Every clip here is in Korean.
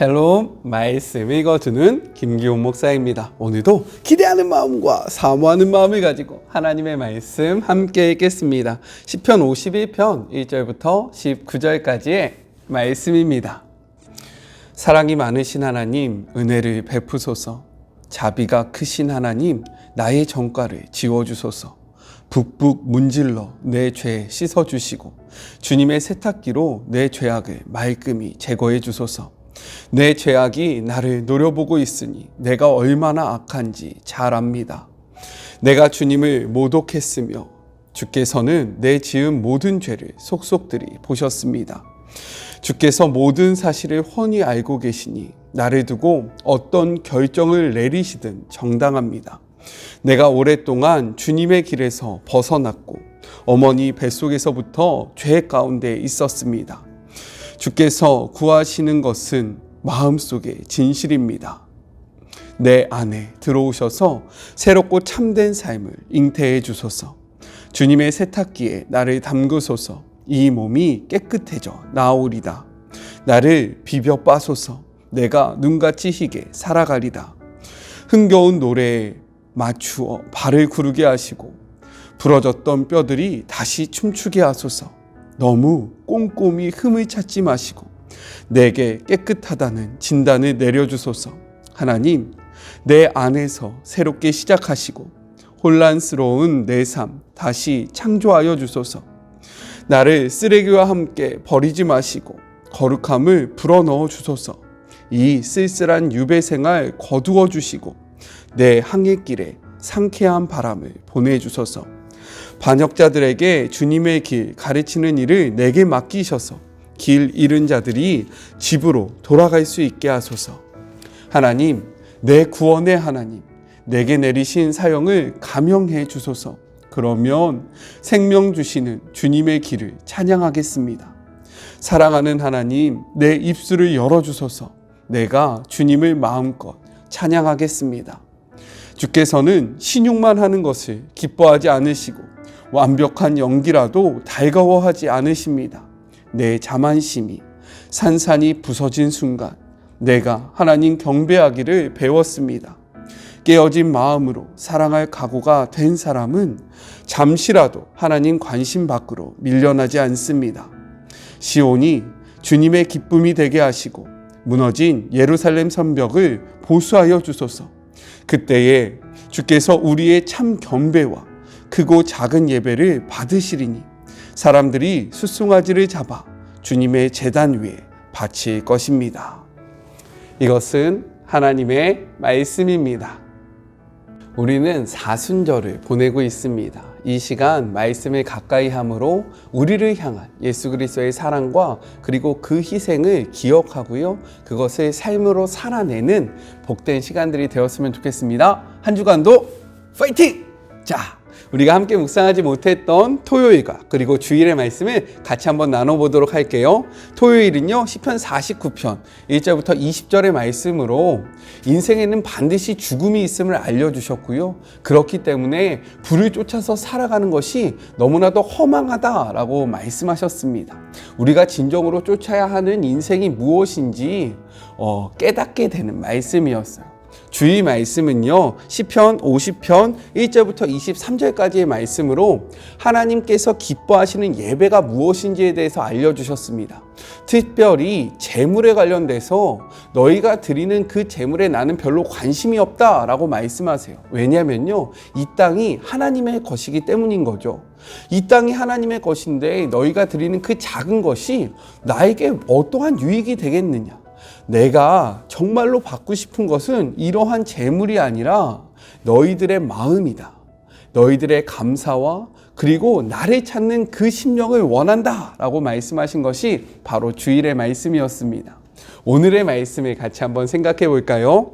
샬롬, 말씀 읽어주는 김기훈 목사입니다. 오늘도 기대하는 마음과 사모하는 마음을 가지고 하나님의 말씀 함께 읽겠습니다. 시편 51편 1절부터 19절까지의 말씀입니다. 사랑이 많으신 하나님, 은혜를 베푸소서. 자비가 크신 하나님, 나의 전과를 지워주소서. 북북 문질러 내 죄 씻어주시고 주님의 세탁기로 내 죄악을 말끔히 제거해 주소서. 내 죄악이 나를 노려보고 있으니 내가 얼마나 악한지 잘 압니다. 내가 주님을 모독했으며 주께서는 내 지은 모든 죄를 속속들이 보셨습니다. 주께서 모든 사실을 훤히 알고 계시니 나를 두고 어떤 결정을 내리시든 정당합니다. 내가 오랫동안 주님의 길에서 벗어났고 어머니 뱃속에서부터 죄 가운데 있었습니다. 주께서 구하시는 것은 마음속의 진실입니다. 내 안에 들어오셔서 새롭고 참된 삶을 잉태해 주소서. 주님의 세탁기에 나를 담그소서. 이 몸이 깨끗해져 나오리다. 나를 비벼 빠소서. 내가 눈같이 희게 살아가리다. 흥겨운 노래에 맞추어 발을 구르게 하시고 부러졌던 뼈들이 다시 춤추게 하소서. 너무 꼼꼼히 흠을 찾지 마시고 내게 깨끗하다는 진단을 내려주소서. 하나님, 내 안에서 새롭게 시작하시고 혼란스러운 내 삶 다시 창조하여 주소서. 나를 쓰레기와 함께 버리지 마시고 거룩함을 불어넣어 주소서. 이 쓸쓸한 유배 생활 거두어 주시고 내 항해길에 상쾌한 바람을 보내주소서. 반역자들에게 주님의 길 가르치는 일을 내게 맡기셔서 길 잃은 자들이 집으로 돌아갈 수 있게 하소서. 하나님, 내 구원의 하나님, 내게 내리신 사형을 감형해 주소서. 그러면 생명 주시는 주님의 길을 찬양하겠습니다. 사랑하는 하나님, 내 입술을 열어주소서. 내가 주님을 마음껏 찬양하겠습니다. 주께서는 신용만 하는 것을 기뻐하지 않으시고 완벽한 연기라도 달가워하지 않으십니다. 내 자만심이 산산이 부서진 순간 내가 하나님 경배하기를 배웠습니다. 깨어진 마음으로 사랑할 각오가 된 사람은 잠시라도 하나님 관심 밖으로 밀려나지 않습니다. 시온이 주님의 기쁨이 되게 하시고 무너진 예루살렘 성벽을 보수하여 주소서. 그때에 주께서 우리의 참 경배와 크고 작은 예배를 받으시리니 사람들이 숫송아지를 잡아 주님의 제단 위에 바칠 것입니다. 이것은 하나님의 말씀입니다. 우리는 사순절을 보내고 있습니다. 이 시간 말씀을 가까이 함으로 우리를 향한 예수 그리스도의 사랑과 그리고 그 희생을 기억하고요. 그것을 삶으로 살아내는 복된 시간들이 되었으면 좋겠습니다. 한 주간도 파이팅! 자, 우리가 함께 묵상하지 못했던 토요일과 그리고 주일의 말씀을 같이 한번 나눠보도록 할게요. 토요일은요, 시편 49편 1절부터 20절의 말씀으로 인생에는 반드시 죽음이 있음을 알려주셨고요. 그렇기 때문에 불을 쫓아서 살아가는 것이 너무나도 허망하다라고 말씀하셨습니다. 우리가 진정으로 쫓아야 하는 인생이 무엇인지 깨닫게 되는 말씀이었어요. 주일 말씀은요, 시편 50편 1절부터 23절까지의 말씀으로 하나님께서 기뻐하시는 예배가 무엇인지에 대해서 알려주셨습니다. 특별히 재물에 관련돼서 너희가 드리는 그 재물에 나는 별로 관심이 없다라고 말씀하세요. 왜냐면요, 이 땅이 하나님의 것이기 때문인 거죠. 이 땅이 하나님의 것인데 너희가 드리는 그 작은 것이 나에게 어떠한 유익이 되겠느냐. 내가 정말로 받고 싶은 것은 이러한 재물이 아니라 너희들의 마음이다. 너희들의 감사와 그리고 나를 찾는 그 심령을 원한다 라고 말씀하신 것이 바로 주일의 말씀이었습니다. 오늘의 말씀을 같이 한번 생각해 볼까요?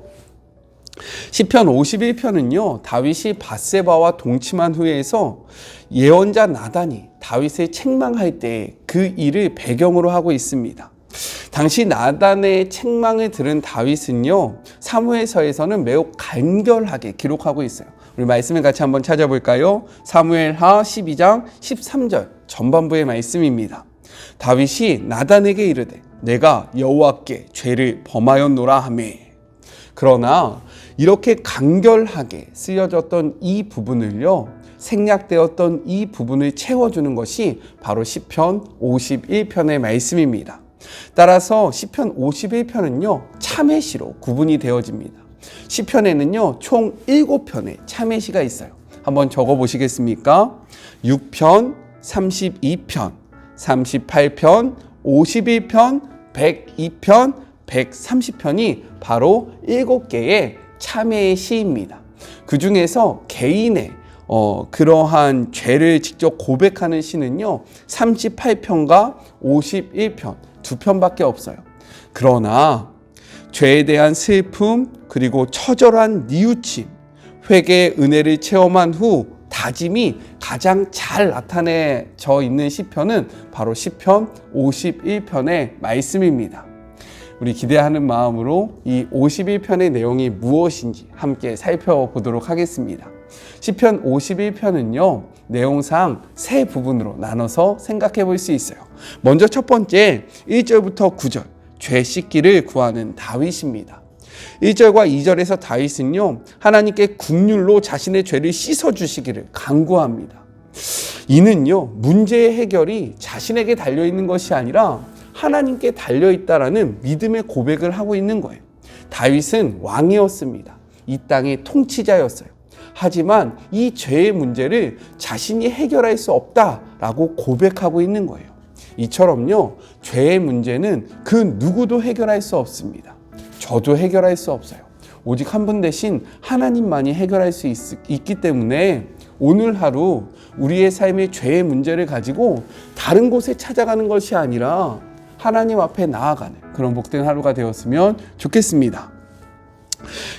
시편 51편은요, 다윗이 밧세바와 동침한 후에서 예언자 나단이 다윗을 책망할 때 그 일을 배경으로 하고 있습니다. 당시 나단의 책망을 들은 다윗은요, 사무엘서에서는 매우 간결하게 기록하고 있어요. 우리 말씀을 같이 한번 찾아볼까요? 사무엘하 12장 13절 전반부의 말씀입니다. 다윗이 나단에게 이르되 내가 여호와께 죄를 범하였노라 하매. 그러나 이렇게 간결하게 쓰여졌던 이 부분을요, 생략되었던 이 부분을 채워주는 것이 바로 시편 51편의 말씀입니다. 따라서 시편 51편은요, 참회시로 구분이 되어집니다. 시편에는요, 총 7편의 참회시가 있어요. 한번 적어 보시겠습니까? 6편, 32편, 38편, 51편, 102편, 130편이 바로 7개의 참회의 시입니다. 그 중에서 개인의 그러한 죄를 직접 고백하는 시는요, 38편과 51편, 2편밖에 없어요. 그러나 죄에 대한 슬픔, 그리고 처절한 뉘우침, 회개의 은혜를 체험한 후 다짐이 가장 잘 나타내져 있는 시편은 바로 시편 51편의 말씀입니다. 우리 기대하는 마음으로 이 51편의 내용이 무엇인지 함께 살펴보도록 하겠습니다. 시편 51편은요, 내용상 세 부분으로 나눠서 생각해 볼 수 있어요. 먼저 첫 번째, 1절부터 9절, 죄 씻기를 구하는 다윗입니다. 1절과 2절에서 다윗은요, 하나님께 국률로 자신의 죄를 씻어주시기를 간구합니다. 이는요, 문제의 해결이 자신에게 달려있는 것이 아니라 하나님께 달려있다라는 믿음의 고백을 하고 있는 거예요. 다윗은 왕이었습니다. 이 땅의 통치자였어요. 하지만 이 죄의 문제를 자신이 해결할 수 없다라고 고백하고 있는 거예요. 이처럼요, 죄의 문제는 그 누구도 해결할 수 없습니다. 저도 해결할 수 없어요. 오직 한 분 대신 하나님만이 해결할 수 있기 때문에 오늘 하루 우리의 삶의 죄의 문제를 가지고 다른 곳에 찾아가는 것이 아니라 하나님 앞에 나아가는 그런 복된 하루가 되었으면 좋겠습니다.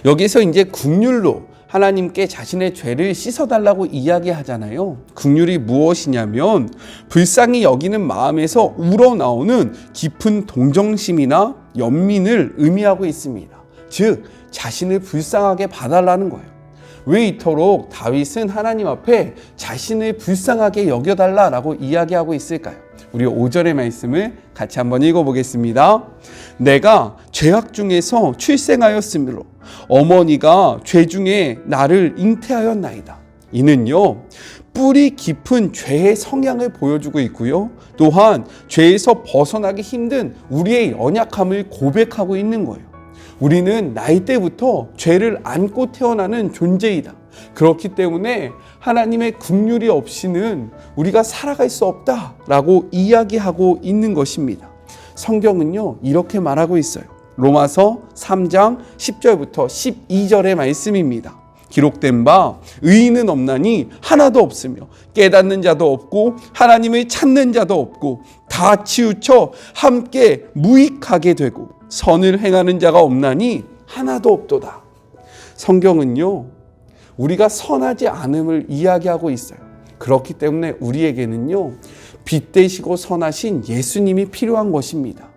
여기서 이제 국률로 하나님께 자신의 죄를 씻어달라고 이야기하잖아요. 국률이 무엇이냐면 불쌍히 여기는 마음에서 우러나오는 깊은 동정심이나 연민을 의미하고 있습니다. 즉 자신을 불쌍하게 봐달라는 거예요. 왜 이토록 다윗은 하나님 앞에 자신을 불쌍하게 여겨달라고 이야기하고 있을까요? 우리 5절의 말씀을 같이 한번 읽어보겠습니다. 내가 죄악 중에서 출생하였으므로 어머니가 죄 중에 나를 잉태하였나이다. 이는요, 뿌리 깊은 죄의 성향을 보여주고 있고요, 또한 죄에서 벗어나기 힘든 우리의 연약함을 고백하고 있는 거예요. 우리는 나이 때부터 죄를 안고 태어나는 존재이다. 그렇기 때문에 하나님의 긍휼이 없이는 우리가 살아갈 수 없다라고 이야기하고 있는 것입니다. 성경은요, 이렇게 말하고 있어요. 로마서 3장 10절부터 12절의 말씀입니다. 기록된 바 의인은 없나니 하나도 없으며 깨닫는 자도 없고 하나님을 찾는 자도 없고 다 치우쳐 함께 무익하게 되고 선을 행하는 자가 없나니 하나도 없도다. 성경은요, 우리가 선하지 않음을 이야기하고 있어요. 그렇기 때문에 우리에게는요, 빛 되시고 선하신 예수님이 필요한 것입니다.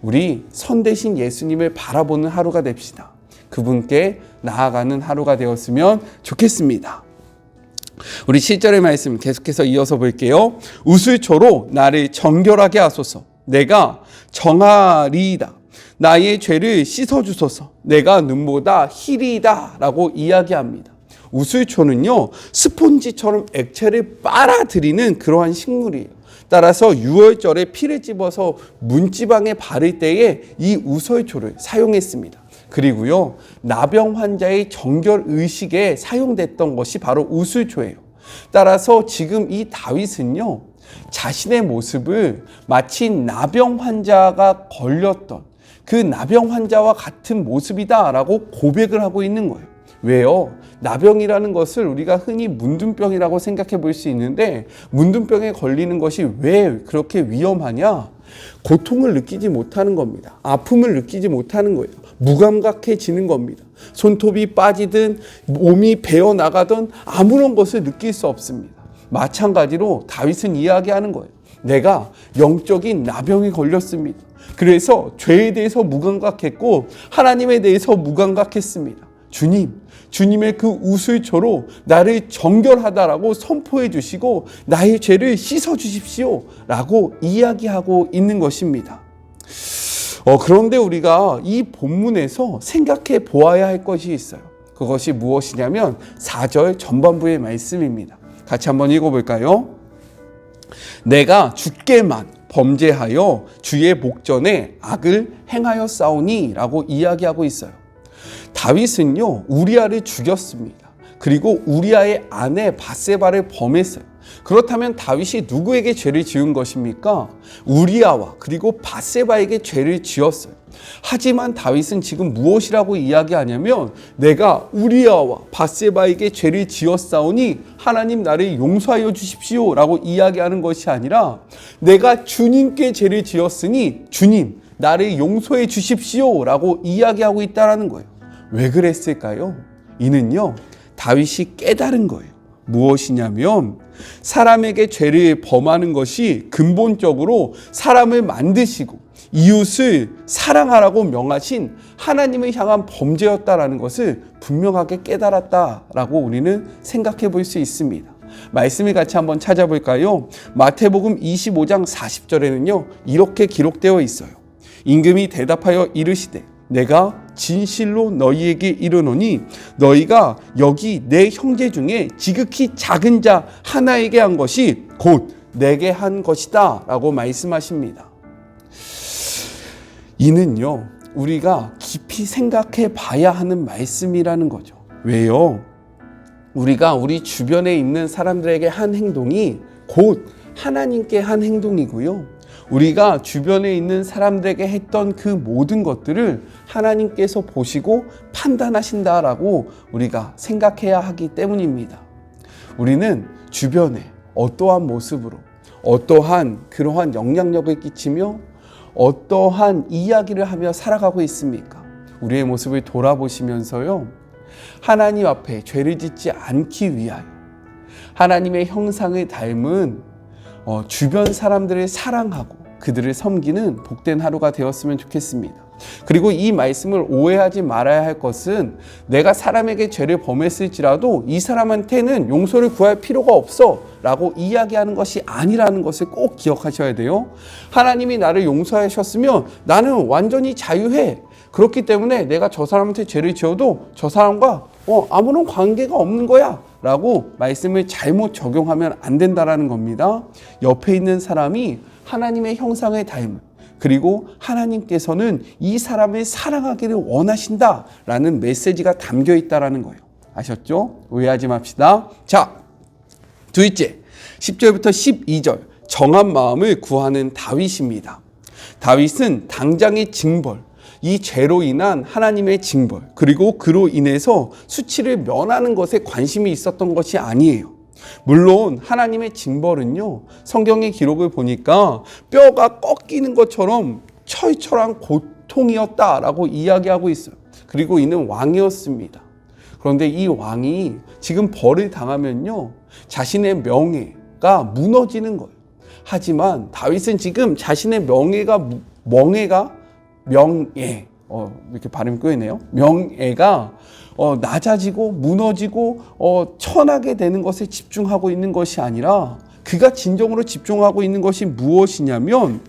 우리 선 되신 예수님을 바라보는 하루가 됩시다. 그분께 나아가는 하루가 되었으면 좋겠습니다. 우리 7절의 말씀 계속해서 이어서 볼게요. 우슬초로 나를 정결하게 하소서. 내가 정하리이다. 나의 죄를 씻어주소서. 내가 눈보다 희리이다 라고 이야기합니다. 우슬초는요, 스폰지처럼 액체를 빨아들이는 그러한 식물이에요. 따라서 6월절에 피를 집어서 문지방에 바를 때에 이 우설초를 사용했습니다. 그리고요, 나병 환자의 정결 의식에 사용됐던 것이 바로 우슬초예요. 따라서 지금 이 다윗은요, 자신의 모습을 마치 나병 환자가 걸렸던 그 나병 환자와 같은 모습이다라고 고백을 하고 있는 거예요. 왜요? 나병이라는 것을 우리가 흔히 문둥병이라고 생각해 볼 수 있는데, 문둥병에 걸리는 것이 왜 그렇게 위험하냐? 고통을 느끼지 못하는 겁니다. 아픔을 느끼지 못하는 거예요. 무감각해지는 겁니다. 손톱이 빠지든 몸이 베어나가든 아무런 것을 느낄 수 없습니다. 마찬가지로 다윗은 이야기하는 거예요. 내가 영적인 나병에 걸렸습니다. 그래서 죄에 대해서 무감각했고 하나님에 대해서 무감각했습니다. 주님의 그 우슬초로 나를 정결하다라고 선포해 주시고 나의 죄를 씻어 주십시오 라고 이야기하고 있는 것입니다. 그런데 우리가 이 본문에서 생각해 보아야 할 것이 있어요. 그것이 무엇이냐면 4절 전반부의 말씀입니다. 같이 한번 읽어볼까요? 내가 주께만 범죄하여 주의 목전에 악을 행하였사오니 라고 이야기하고 있어요. 다윗은요, 우리아를 죽였습니다. 그리고 우리아의 아내 밧세바를 범했어요. 그렇다면 다윗이 누구에게 죄를 지은 것입니까? 우리아와 그리고 밧세바에게 죄를 지었어요. 하지만 다윗은 지금 무엇이라고 이야기하냐면 내가 우리아와 밧세바에게 죄를 지었사오니 하나님 나를 용서하여 주십시오 라고 이야기하는 것이 아니라 내가 주님께 죄를 지었으니 주님 나를 용서해 주십시오 라고 이야기하고 있다는 거예요. 왜 그랬을까요? 이는요, 다윗이 깨달은 거예요. 무엇이냐면 사람에게 죄를 범하는 것이 근본적으로 사람을 만드시고 이웃을 사랑하라고 명하신 하나님을 향한 범죄였다라는 것을 분명하게 깨달았다라고 우리는 생각해 볼 수 있습니다. 말씀을 같이 한번 찾아볼까요? 마태복음 25장 40절에는요 이렇게 기록되어 있어요. 임금이 대답하여 이르시되 내가 진실로 너희에게 이르노니 너희가 여기 내 형제 중에 지극히 작은 자 하나에게 한 것이 곧 내게 한 것이다 라고 말씀하십니다. 이는요 우리가 깊이 생각해 봐야 하는 말씀이라는 거죠. 왜요? 우리가 우리 주변에 있는 사람들에게 한 행동이 곧 하나님께 한 행동이고요, 우리가 주변에 있는 사람들에게 했던 그 모든 것들을 하나님께서 보시고 판단하신다라고 우리가 생각해야 하기 때문입니다. 우리는 주변에 어떠한 모습으로 어떠한 그러한 영향력을 끼치며 어떠한 이야기를 하며 살아가고 있습니까? 우리의 모습을 돌아보시면서요, 하나님 앞에 죄를 짓지 않기 위하여 하나님의 형상을 닮은 주변 사람들을 사랑하고 그들을 섬기는 복된 하루가 되었으면 좋겠습니다. 그리고 이 말씀을 오해하지 말아야 할 것은 내가 사람에게 죄를 범했을지라도 이 사람한테는 용서를 구할 필요가 없어 라고 이야기하는 것이 아니라는 것을 꼭 기억하셔야 돼요. 하나님이 나를 용서하셨으면 나는 완전히 자유해. 그렇기 때문에 내가 저 사람한테 죄를 지어도 저 사람과 아무런 관계가 없는 거야 라고 말씀을 잘못 적용하면 안 된다라는 겁니다. 옆에 있는 사람이 하나님의 형상을 닮은, 그리고 하나님께서는 이 사람을 사랑하기를 원하신다라는 메시지가 담겨 있다라는 거예요. 아셨죠? 오해하지 맙시다. 자, 둘째, 10절부터 12절 정한 마음을 구하는 다윗입니다. 다윗은 당장의 징벌, 이 죄로 인한 하나님의 징벌, 그리고 그로 인해서 수치를 면하는 것에 관심이 있었던 것이 아니에요. 물론 하나님의 징벌은요, 성경의 기록을 보니까 뼈가 꺾이는 것처럼 철철한 고통이었다라고 이야기하고 있어요. 그리고 이는 왕이었습니다. 그런데 이 왕이 지금 벌을 당하면요, 자신의 명예가 무너지는 거예요. 하지만 다윗은 지금 자신의 명예, 이렇게 발음이 꼬이네요. 명예가 낮아지고 무너지고 천하게 되는 것에 집중하고 있는 것이 아니라 그가 진정으로 집중하고 있는 것이 무엇이냐면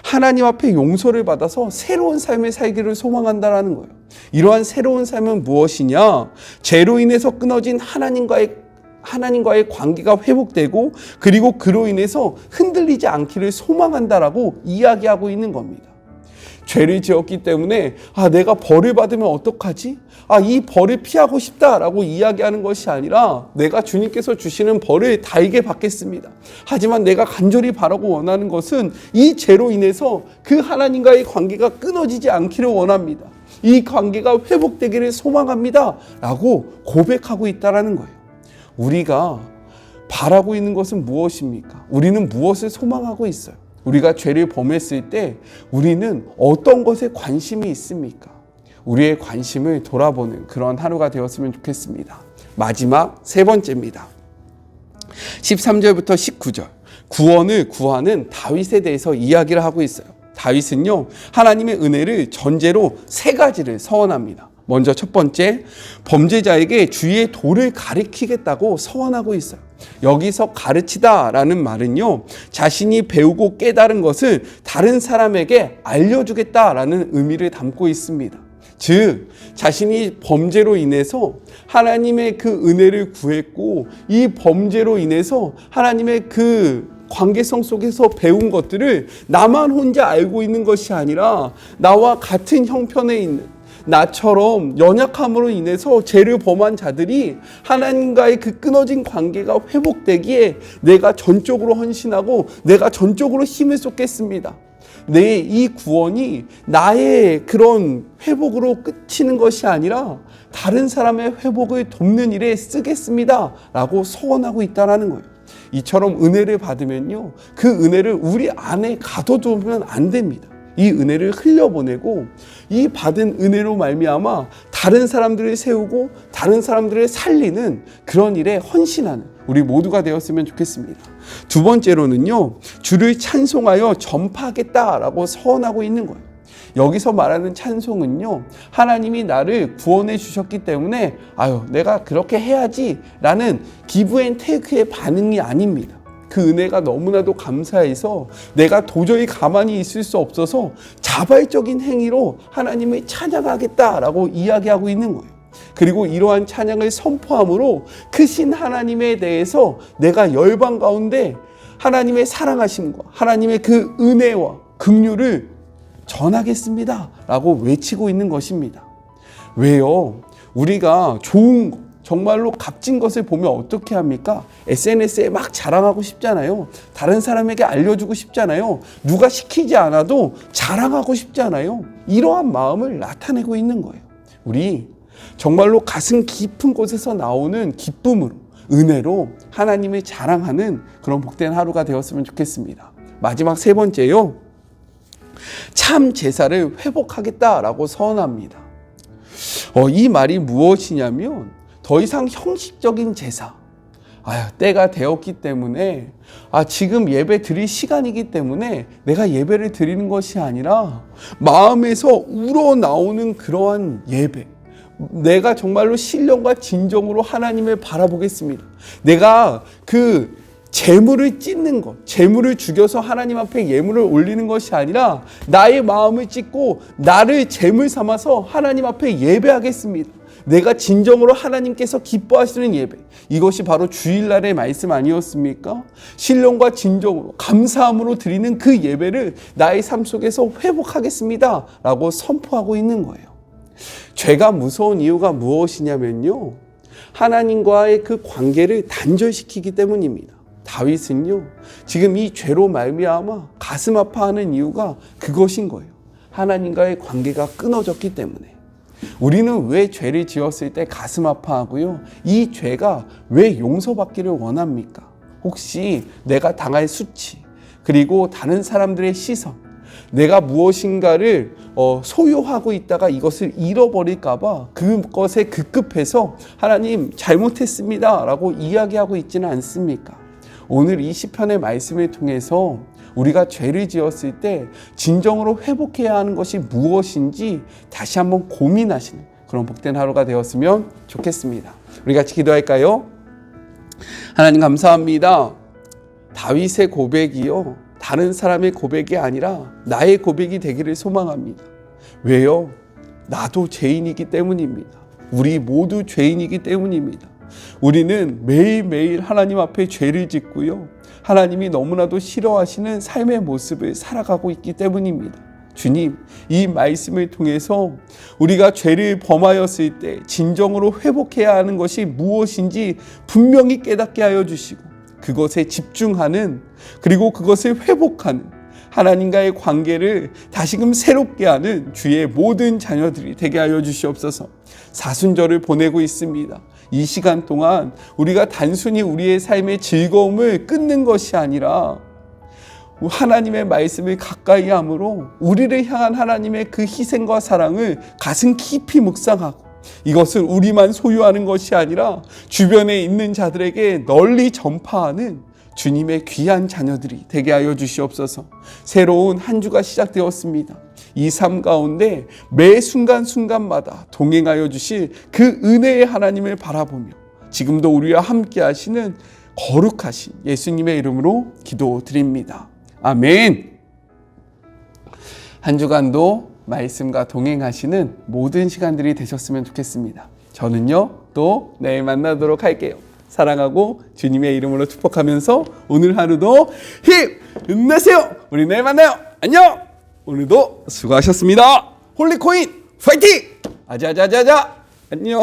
하나님 앞에 용서를 받아서 새로운 삶을 살기를 소망한다라는 거예요. 이러한 새로운 삶은 무엇이냐? 죄로 인해서 끊어진 하나님과의 관계가 회복되고 그리고 그로 인해서 흔들리지 않기를 소망한다라고 이야기하고 있는 겁니다. 죄를 지었기 때문에 내가 벌을 받으면 어떡하지? 이 벌을 피하고 싶다라고 이야기하는 것이 아니라 내가 주님께서 주시는 벌을 달게 받겠습니다. 하지만 내가 간절히 바라고 원하는 것은 이 죄로 인해서 그 하나님과의 관계가 끊어지지 않기를 원합니다. 이 관계가 회복되기를 소망합니다 라고 고백하고 있다는 거예요. 우리가 바라고 있는 것은 무엇입니까? 우리는 무엇을 소망하고 있어요? 우리가 죄를 범했을 때 우리는 어떤 것에 관심이 있습니까? 우리의 관심을 돌아보는 그런 하루가 되었으면 좋겠습니다. 마지막 세 번째입니다. 13절부터 19절 구원을 구하는 다윗에 대해서 이야기를 하고 있어요. 다윗은요, 하나님의 은혜를 전제로 세 가지를 서원합니다. 먼저 첫 번째, 범죄자에게 주의 도를 가르치겠다고 서원하고 있어요. 여기서 가르치다라는 말은요, 자신이 배우고 깨달은 것을 다른 사람에게 알려주겠다라는 의미를 담고 있습니다. 즉, 자신이 범죄로 인해서 하나님의 그 은혜를 구했고, 이 범죄로 인해서 하나님의 그 관계성 속에서 배운 것들을 나만 혼자 알고 있는 것이 아니라 나와 같은 형편에 있는, 나처럼 연약함으로 인해서 죄를 범한 자들이 하나님과의 그 끊어진 관계가 회복되기에 내가 전적으로 헌신하고 내가 전적으로 힘을 쏟겠습니다. 내 이 구원이 나의 그런 회복으로 끝이는 것이 아니라 다른 사람의 회복을 돕는 일에 쓰겠습니다 라고 서원하고 있다는 거예요. 이처럼 은혜를 받으면요, 그 은혜를 우리 안에 가둬두면 안 됩니다. 이 은혜를 흘려보내고 이 받은 은혜로 말미암아 다른 사람들을 세우고 다른 사람들을 살리는 그런 일에 헌신하는 우리 모두가 되었으면 좋겠습니다. 두 번째로는요, 주를 찬송하여 전파하겠다라고 서원하고 있는 거예요. 여기서 말하는 찬송은요, 하나님이 나를 구원해 주셨기 때문에 내가 그렇게 해야지 라는 기브 앤 테이크의 반응이 아닙니다. 그 은혜가 너무나도 감사해서 내가 도저히 가만히 있을 수 없어서 자발적인 행위로 하나님을 찬양하겠다라고 이야기하고 있는 거예요. 그리고 이러한 찬양을 선포함으로 크신 하나님에 대해서 내가 열방 가운데 하나님의 사랑하심과 하나님의 그 은혜와 긍휼을 전하겠습니다 라고 외치고 있는 것입니다. 왜요? 우리가 좋은 것, 정말로 값진 것을 보면 어떻게 합니까? SNS에 막 자랑하고 싶잖아요. 다른 사람에게 알려주고 싶잖아요. 누가 시키지 않아도 자랑하고 싶잖아요. 이러한 마음을 나타내고 있는 거예요. 우리 정말로 가슴 깊은 곳에서 나오는 기쁨으로, 은혜로 하나님을 자랑하는 그런 복된 하루가 되었으면 좋겠습니다. 마지막 세 번째요, 참 제사를 회복하겠다라고 서원합니다. 이 말이 무엇이냐면 더 이상 형식적인 제사, 때가 되었기 때문에 지금 예배 드릴 시간이기 때문에 내가 예배를 드리는 것이 아니라 마음에서 우러나오는 그러한 예배, 내가 정말로 신령과 진정으로 하나님을 바라보겠습니다. 내가 그 재물을 찢는 것, 재물을 죽여서 하나님 앞에 예물을 올리는 것이 아니라 나의 마음을 찢고 나를 재물 삼아서 하나님 앞에 예배하겠습니다. 내가 진정으로 하나님께서 기뻐하시는 예배, 이것이 바로 주일날의 말씀 아니었습니까? 신령과 진정으로 감사함으로 드리는 그 예배를 나의 삶 속에서 회복하겠습니다 라고 선포하고 있는 거예요. 죄가 무서운 이유가 무엇이냐면요, 하나님과의 그 관계를 단절시키기 때문입니다. 다윗은요, 지금 이 죄로 말미암아 가슴 아파하는 이유가 그것인 거예요. 하나님과의 관계가 끊어졌기 때문에. 우리는 왜 죄를 지었을 때 가슴 아파하고요, 이 죄가 왜 용서받기를 원합니까? 혹시 내가 당할 수치, 그리고 다른 사람들의 시선, 내가 무엇인가를 소유하고 있다가 이것을 잃어버릴까 봐 그것에 급급해서 하나님 잘못했습니다 라고 이야기하고 있지는 않습니까? 오늘 이 시편의 말씀을 통해서 우리가 죄를 지었을 때 진정으로 회복해야 하는 것이 무엇인지 다시 한번 고민하시는 그런 복된 하루가 되었으면 좋겠습니다. 우리 같이 기도할까요? 하나님 감사합니다. 다윗의 고백이요, 다른 사람의 고백이 아니라 나의 고백이 되기를 소망합니다. 왜요? 나도 죄인이기 때문입니다. 우리 모두 죄인이기 때문입니다. 우리는 매일매일 하나님 앞에 죄를 짓고요, 하나님이 너무나도 싫어하시는 삶의 모습을 살아가고 있기 때문입니다. 주님, 이 말씀을 통해서 우리가 죄를 범하였을 때 진정으로 회복해야 하는 것이 무엇인지 분명히 깨닫게 하여 주시고 그것에 집중하는, 그리고 그것을 회복하는 하나님과의 관계를 다시금 새롭게 하는 주의 모든 자녀들이 되게 하여 주시옵소서. 사순절을 보내고 있습니다. 이 시간 동안 우리가 단순히 우리의 삶의 즐거움을 끊는 것이 아니라 하나님의 말씀을 가까이 함으로 우리를 향한 하나님의 그 희생과 사랑을 가슴 깊이 묵상하고 이것을 우리만 소유하는 것이 아니라 주변에 있는 자들에게 널리 전파하는 주님의 귀한 자녀들이 되게 하여 주시옵소서. 새로운 한 주가 시작되었습니다. 이 삶 가운데 매 순간순간마다 동행하여 주실 그 은혜의 하나님을 바라보며 지금도 우리와 함께 하시는 거룩하신 예수님의 이름으로 기도드립니다. 아멘. 한 주간도 말씀과 동행하시는 모든 시간들이 되셨으면 좋겠습니다. 저는요, 또 내일 만나도록 할게요. 사랑하고 주님의 이름으로 축복하면서 오늘 하루도 힘내세요. 우리 내일 만나요. 안녕. 오늘도 수고하셨습니다. 홀리코인 파이팅! 아자자자자. 안녕.